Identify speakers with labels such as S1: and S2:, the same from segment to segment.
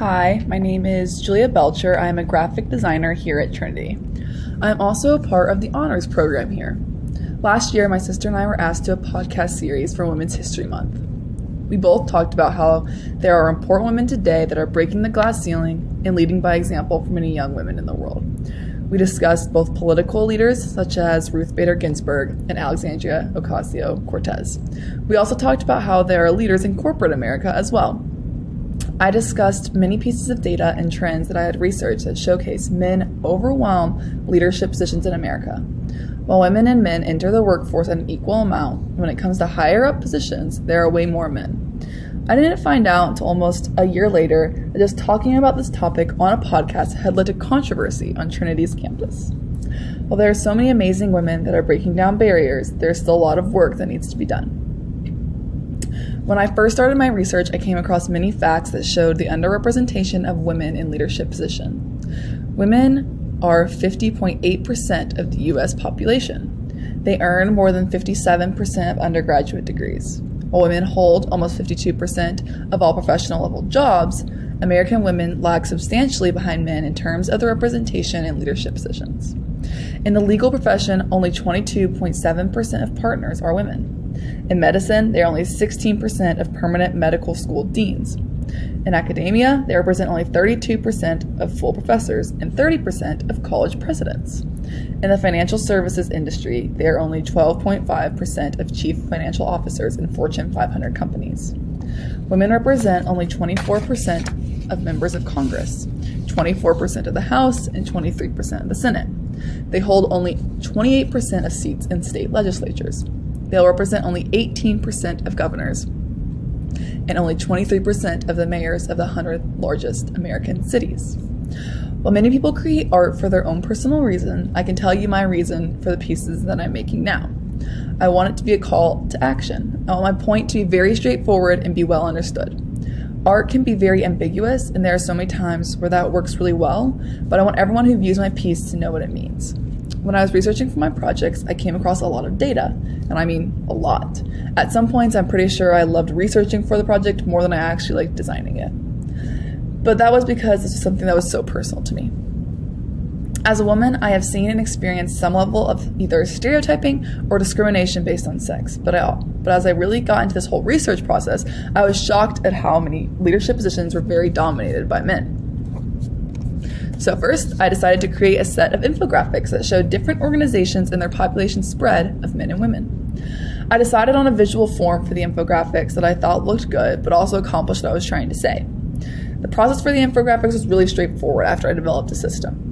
S1: Hi, my name is Julia Belcher. I am a graphic designer here at Trinity. I'm also a part of the honors program here. Last year, my sister and I were asked to a podcast series for Women's History Month. We both talked about how there are important women today that are breaking the glass ceiling and leading by example for many young women in the world. We discussed both political leaders such as Ruth Bader Ginsburg and Alexandria Ocasio-Cortez. We also talked about how there are leaders in corporate America as well. I discussed many pieces of data and trends that I had researched that showcase men overwhelm leadership positions in America. While women and men enter the workforce at an equal amount, when it comes to higher up positions, there are way more men. I didn't find out until almost a year later that just talking about this topic on a podcast had led to controversy on Trinity's campus. While there are so many amazing women that are breaking down barriers, there's still a lot of work that needs to be done. When I first started my research, I came across many facts that showed the underrepresentation of women in leadership positions. Women are 50.8% of the U.S. population. They earn more than 57% of undergraduate degrees. While women hold almost 52% of all professional level jobs, American women lag substantially behind men in terms of their representation in leadership positions. In the legal profession, only 22.7% of partners are women. In medicine, they are only 16% of permanent medical school deans. In academia, they represent only 32% of full professors and 30% of college presidents. In the financial services industry, they are only 12.5% of chief financial officers in Fortune 500 companies. Women represent only 24% of members of Congress, 24% of the House, and 23% of the Senate. They hold only 28% of seats in state legislatures. They'll represent only 18% of governors and only 23% of the mayors of the 100 largest American cities. While many people create art for their own personal reason, I can tell you my reason for the pieces that I'm making now. I want it to be a call to action. I want my point to be very straightforward and be well understood. Art can be very ambiguous, and there are so many times where that works really well, but I want everyone who views my piece to know what it means. When I was researching for my projects, I came across a lot of data, and I mean a lot. At some points, I'm pretty sure I loved researching for the project more than I actually liked designing it. But that was because this was something that was so personal to me. As a woman, I have seen and experienced some level of either stereotyping or discrimination based on sex. But as I really got into this whole research process, I was shocked at how many leadership positions were very dominated by men. So first, I decided to create a set of infographics that showed different organizations and their population spread of men and women. I decided on a visual form for the infographics that I thought looked good, but also accomplished what I was trying to say. The process for the infographics was really straightforward after I developed a system.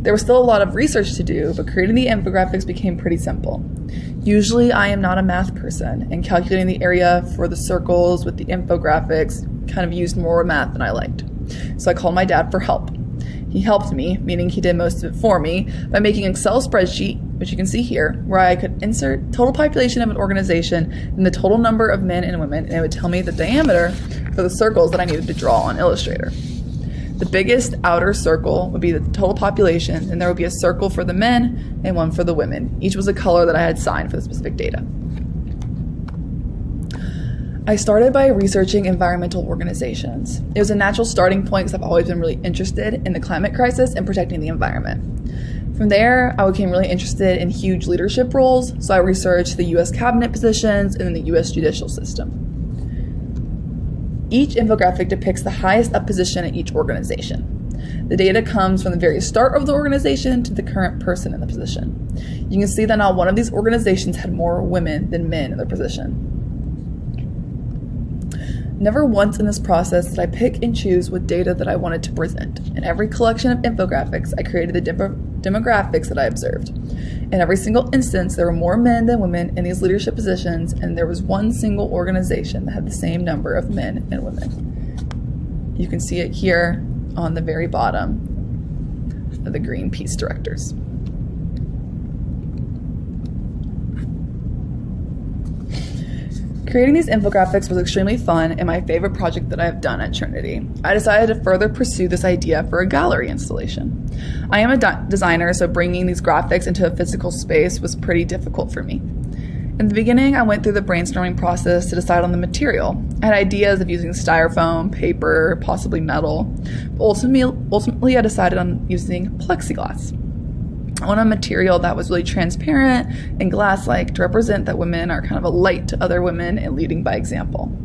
S1: There was still a lot of research to do, but creating the infographics became pretty simple. Usually, I am not a math person, and calculating the area for the circles with the infographics kind of used more math than I liked. So I called my dad for help. He helped me, meaning he did most of it for me, by making an Excel spreadsheet, which you can see here, where I could insert total population of an organization and the total number of men and women, and it would tell me the diameter for the circles that I needed to draw on Illustrator. The biggest outer circle would be the total population, and there would be a circle for the men and one for the women. Each was a color that I had signed for the specific data. I started by researching environmental organizations. It was a natural starting point because I've always been really interested in the climate crisis and protecting the environment. From there, I became really interested in huge leadership roles, so I researched the U.S. cabinet positions and then the U.S. judicial system. Each infographic depicts the highest up position at each organization. The data comes from the very start of the organization to the current person in the position. You can see that not one of these organizations had more women than men in their position. Never once in this process did I pick and choose what data that I wanted to present. In every collection of infographics, I created the demographics that I observed. In every single instance, there were more men than women in these leadership positions, and there was one single organization that had the same number of men and women. You can see it here on the very bottom of the Greenpeace directors. Creating these infographics was extremely fun and my favorite project that I have done at Trinity. I decided to further pursue this idea for a gallery installation. I am a designer, so bringing these graphics into a physical space was pretty difficult for me. In the beginning, I went through the brainstorming process to decide on the material. I had ideas of using styrofoam, paper, possibly metal. But ultimately, I decided on using plexiglass. I wanted a material that was really transparent and glass-like to represent that women are kind of a light to other women and leading by example.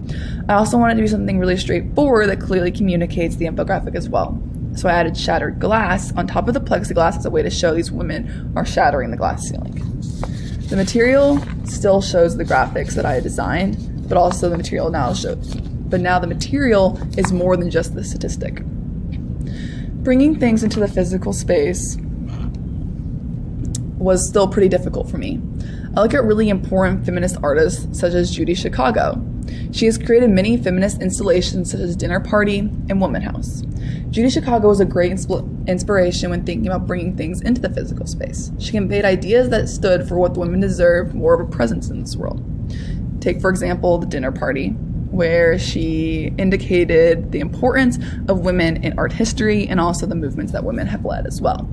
S1: I also wanted to do something really straightforward that clearly communicates the infographic as well. So I added shattered glass on top of the plexiglass as a way to show these women are shattering the glass ceiling. The material still shows the graphics that I had designed, but also the material now shows. But now the material is more than just the statistic. Bringing things into the physical space was still pretty difficult for me. I look at really important feminist artists such as Judy Chicago. She has created many feminist installations such as Dinner Party and Woman House. Judy Chicago was a great inspiration when thinking about bringing things into the physical space. She conveyed ideas that stood for what the women deserved more of a presence in this world. Take, for example, the Dinner Party, where she indicated the importance of women in art history and also the movements that women have led as well.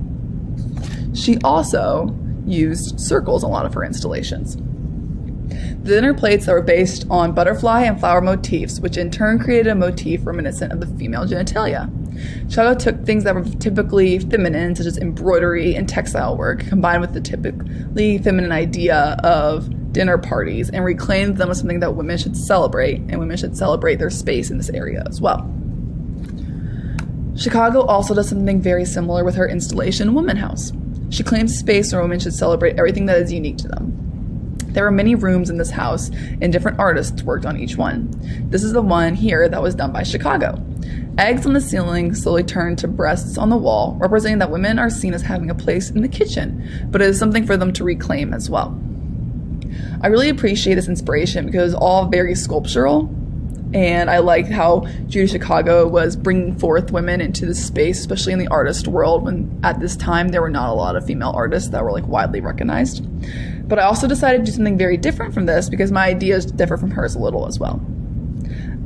S1: She also used circles in a lot of her installations. The dinner plates that were based on butterfly and flower motifs, which in turn created a motif reminiscent of the female genitalia. Chicago took things that were typically feminine, such as embroidery and textile work, combined with the typically feminine idea of dinner parties, and reclaimed them as something that women should celebrate, and women should celebrate their space in this area as well. Chicago also does something very similar with her installation, Woman House. She claims space where women should celebrate everything that is unique to them. There are many rooms in this house, and different artists worked on each one. This is the one here that was done by Chicago. Eggs on the ceiling slowly turn to breasts on the wall, representing that women are seen as having a place in the kitchen, but it is something for them to reclaim as well. I really appreciate this inspiration because it was all very sculptural, and I liked how Judy Chicago was bringing forth women into this space, especially in the artist world, when at this time there were not a lot of female artists that were widely recognized. But I also decided to do something very different from this because my ideas differ from hers a little as well.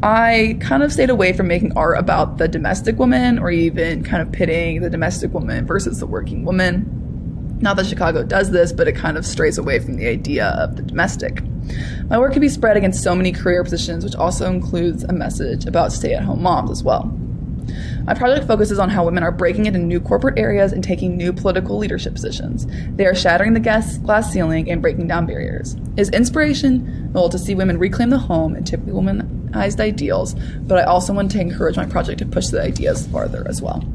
S1: I kind of stayed away from making art about the domestic woman or even kind of pitting the domestic woman versus the working woman. Not that Chicago does this, but it kind of strays away from the idea of the domestic. My work can be spread against so many career positions, which also includes a message about stay-at-home moms as well. My project focuses on how women are breaking into new corporate areas and taking new political leadership positions. They are shattering the glass ceiling and breaking down barriers. It is inspirational to see women reclaim the home and typically womanized ideals, but I also want to encourage my project to push the ideas farther as well.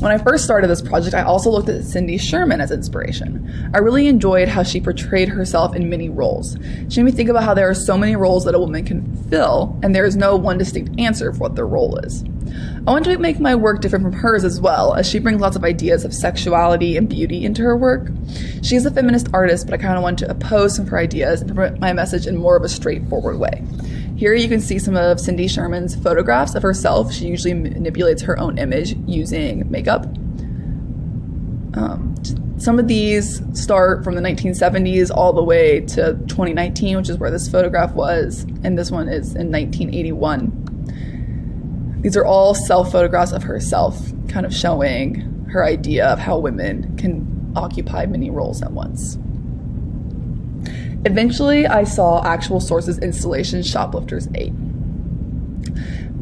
S1: When I first started this project, I also looked at Cindy Sherman as inspiration. I really enjoyed how she portrayed herself in many roles. She made me think about how there are so many roles that a woman can fill, and there is no one distinct answer for what their role is. I want to make my work different from hers as well, as she brings lots of ideas of sexuality and beauty into her work. She is a feminist artist, but I kind of want to oppose some of her ideas and promote my message in more of a straightforward way. Here you can see some of Cindy Sherman's photographs of herself. She usually manipulates her own image using makeup. Some of these start from the 1970s all the way to 2019, which is where this photograph was, and this one is in 1981. These are all self-photographs of herself, kind of showing her idea of how women can occupy many roles at once. Eventually, I saw Actual Sources installation Shoplifters 8.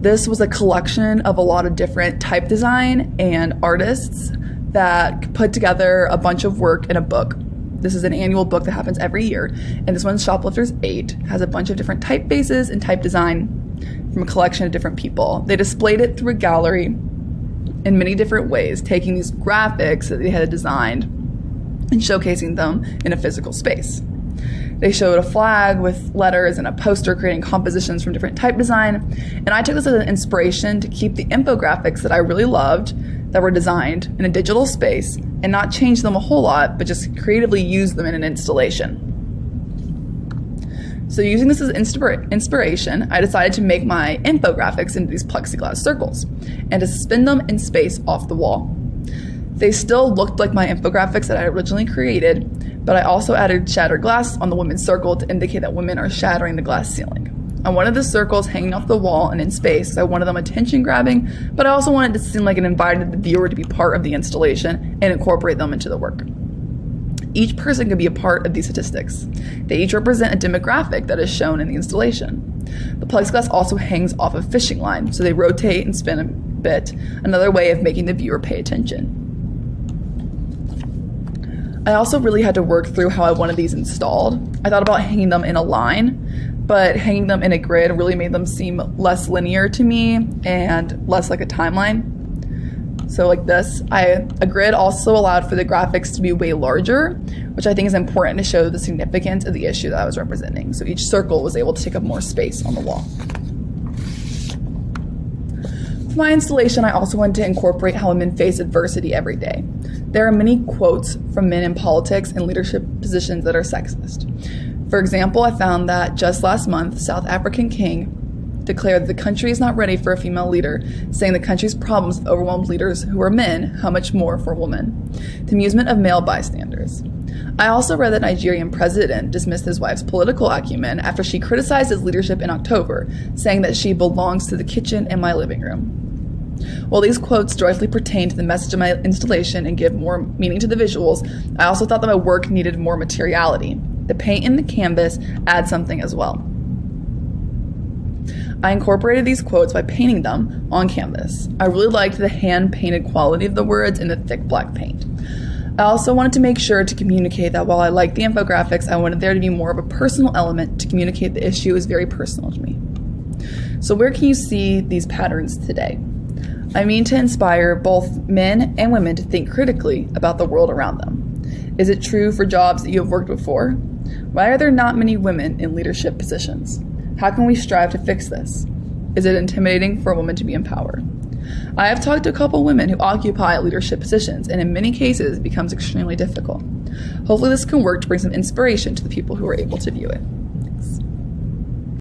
S1: This was a collection of a lot of different type design and artists that put together a bunch of work in a book. This is an annual book that happens every year, and this one, Shoplifters 8, has a bunch of different typefaces and type design from a collection of different people. They displayed it through a gallery in many different ways, taking these graphics that they had designed and showcasing them in a physical space. They showed a flag with letters and a poster creating compositions from different type design, and I took this as an inspiration to keep the infographics that I really loved that were designed in a digital space and not change them a whole lot, but just creatively use them in an installation. So using this as inspiration, I decided to make my infographics into these plexiglass circles and to suspend them in space off the wall. They still looked like my infographics that I originally created, but I also added shattered glass on the women's circle to indicate that women are shattering the glass ceiling. I wanted the circles hanging off the wall and in space, so I wanted them attention-grabbing, but I also wanted to seem like it invited the viewer to be part of the installation and incorporate them into the work. Each person could be a part of these statistics. They each represent a demographic that is shown in the installation. The plexiglass also hangs off a fishing line, so they rotate and spin a bit, another way of making the viewer pay attention. I also really had to work through how I wanted these installed. I thought about hanging them in a line, but hanging them in a grid really made them seem less linear to me and less like a timeline. So like this, a grid also allowed for the graphics to be way larger, which I think is important to show the significance of the issue that I was representing. So each circle was able to take up more space on the wall. For my installation, I also wanted to incorporate how women face adversity every day. There are many quotes from men in politics and leadership positions that are sexist. For example, I found that just last month, South African King declared the country is not ready for a female leader, saying the country's problems with overwhelmed leaders who are men, how much more for women, to amusement of male bystanders. I also read that Nigerian president dismissed his wife's political acumen after she criticized his leadership in October, saying that she belongs to the kitchen and my living room. While these quotes directly pertain to the message of my installation and give more meaning to the visuals, I also thought that my work needed more materiality. The paint in the canvas adds something as well. I incorporated these quotes by painting them on canvas. I really liked the hand-painted quality of the words in the thick black paint. I also wanted to make sure to communicate that while I liked the infographics, I wanted there to be more of a personal element to communicate the issue is very personal to me. So where can you see these patterns today? I mean to inspire both men and women to think critically about the world around them. Is it true for jobs that you have worked before? Why are there not many women in leadership positions? How can we strive to fix this? Is it intimidating for a woman to be empowered? I have talked to a couple women who occupy leadership positions, and in many cases it becomes extremely difficult. Hopefully this can work to bring some inspiration to the people who are able to view it.